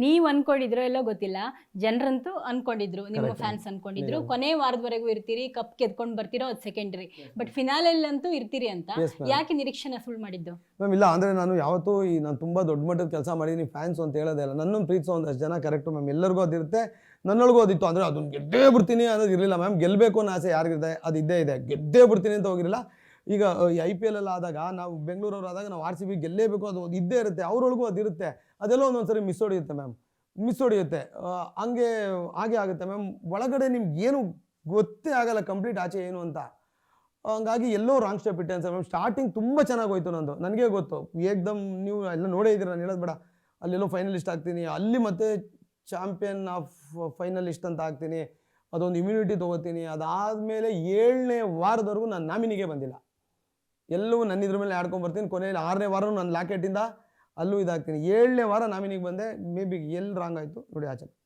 ನೀವ್ ಅನ್ಕೊಂಡಿದ್ರೋ ಎಲ್ಲೋ ಗೊತ್ತಿಲ್ಲ, ಜನರಂತೂ ಅನ್ಕೊಂಡಿದ್ರು, ನಿಮ್ಮ ಕರೆಕ್ಟ್ ಫ್ಯಾನ್ಸ್ ಅನ್ಕೊಂಡಿದ್ರು ನಿಜ ಕೊನೆ ವಾರದವರೆಗೂ ಇರ್ತೀರಿ, ಕಪ್ ಗೆದ್ಕೊಂಡ್ ಬರ್ತೀರೋ ಅದು ಸೆಕೆಂಡರಿ, ಬಟ್ ಫಿನಾಲೆಲ್ಲಂತೂ ಇರ್ತೀರಿ ಅಂತ. Yes ma'am. ಯಾಕೆ ನಿರೀಕ್ಷೆನ ಸುಳ್ಳು ಮಾಡಿದ್ದು? ಮ್ಯಾಮ್ ಇಲ್ಲ ಅಂದರೆ ನಾನು ಯಾವತ್ತೂ ನಾನು ತುಂಬ ದೊಡ್ಡ ಮಟ್ಟದ ಕೆಲಸ ಮಾಡಿದ್ದೀನಿ ಫ್ಯಾನ್ಸ್ ಅಂತ ಹೇಳೋದೇ ಇಲ್ಲ. ನನ್ನನ್ನು ಪ್ರೀತಿಸೋ ಒಂದಷ್ಟು ಜನ ಕರೆಕ್ಟು ಮ್ಯಾಮ್, ಎಲ್ಲರಿಗೂ ಅದಿರುತ್ತೆ, ನನ್ನೊಳಗೂ ಅದಿತ್ತು. ಅಂದರೆ ಅದನ್ನು ಗೆದ್ದೇ ಬಿಡ್ತೀನಿ ಅನ್ನೋದು ಇರಲಿಲ್ಲ ಮ್ಯಾಮ್. ಗೆಲ್ಲಬೇಕು ಅನ್ನೋ ಆಸೆ ಯಾರಿಗಿದೆ ಅದು ಇದ್ದೇ ಇದೆ, ಗೆದ್ದೇ ಬಿಡ್ತೀನಿ ಅಂತ ಹೋಗಿರಲಿಲ್ಲ. ಈಗ ಈ IPL ಎಲ್ಲ ಆದಾಗ ನಾವು ಬೆಂಗಳೂರವ್ರು ಆದಾಗ ನಾವು RCB ಗೆಲ್ಲೇಬೇಕು ಅದು ಒಂದು ಇದ್ದೇ ಇರುತ್ತೆ, ಅವರೊಳಗೂ ಅದಿರುತ್ತೆ. ಅದೆಲ್ಲೋ ಒಂದೊಂದು ಸರಿ ಮಿಸ್ ಹೊಡಿಯುತ್ತೆ ಮ್ಯಾಮ್, ಮಿಸ್ ಹೊಡಿಯುತ್ತೆ. ಹಂಗೆ ಹಾಗೆ ಆಗುತ್ತೆ ಮ್ಯಾಮ್. ಒಳಗಡೆ ನಿಮ್ಗೆ ಏನು ಗೊತ್ತೇ ಆಗಲ್ಲ ಕಂಪ್ಲೀಟ್ ಆಚೆ ಏನು ಅಂತ. ಹಂಗಾಗಿ ಎಲ್ಲೋ ರಾಂಗ್ ಸ್ಟೆಪ್ ಇಟ್ಟೆ ಅನ್ಸ ಮ್ಯಾಮ್. ಸ್ಟಾರ್ಟಿಂಗ್ ತುಂಬ ಚೆನ್ನಾಗಿ ಹೋಯ್ತು ನಂದು, ನನಗೆ ಗೊತ್ತು ಏಕ್ದಮ್. ನೀವು ಎಲ್ಲ ನೋಡೇ ಇದ್ದೀರ, ನಾನು ಹೇಳೋದು ಬೇಡ. ಅಲ್ಲೆಲ್ಲೋ ಫೈನಲಿಸ್ಟ್ ಆಗ್ತೀನಿ, ಅಲ್ಲಿ ಮತ್ತೆ ಚಾಂಪಿಯನ್ ಆಫ್ ಫೈನಲಿಸ್ಟ್ ಅಂತ ಆಗ್ತೀನಿ, ಅದೊಂದು ಇಮ್ಯುನಿಟಿ ತೊಗೋತೀನಿ. ಅದಾದಮೇಲೆ 7ನೇ ವಾರದವರೆಗೂ ನಾನು ನಾಮಿನಿಗೆ ಬಂದಿಲ್ಲ. ಎಲ್ಲವೂ ನನ್ನ ಇದ್ರ ಮೇಲೆ ಆಡ್ಕೊಂಡ್ಬರ್ತೀನಿ. ಕೊನೆಯಲ್ಲಿ 6ನೇ ವಾರ ನಾನು ಲಾಕೆಟಿಂದ ಅಲ್ಲೂ ಇದಾಗ್ತೀನಿ. 7ನೇ ವಾರ ನಾಮಿನಿಗೆ ಬಂದೆ. ಮೇ ಬಿ ಎಲ್ಲಿ ರಾಂಗ್ ಆಯಿತು ನೋಡಿ ಆಚೆ.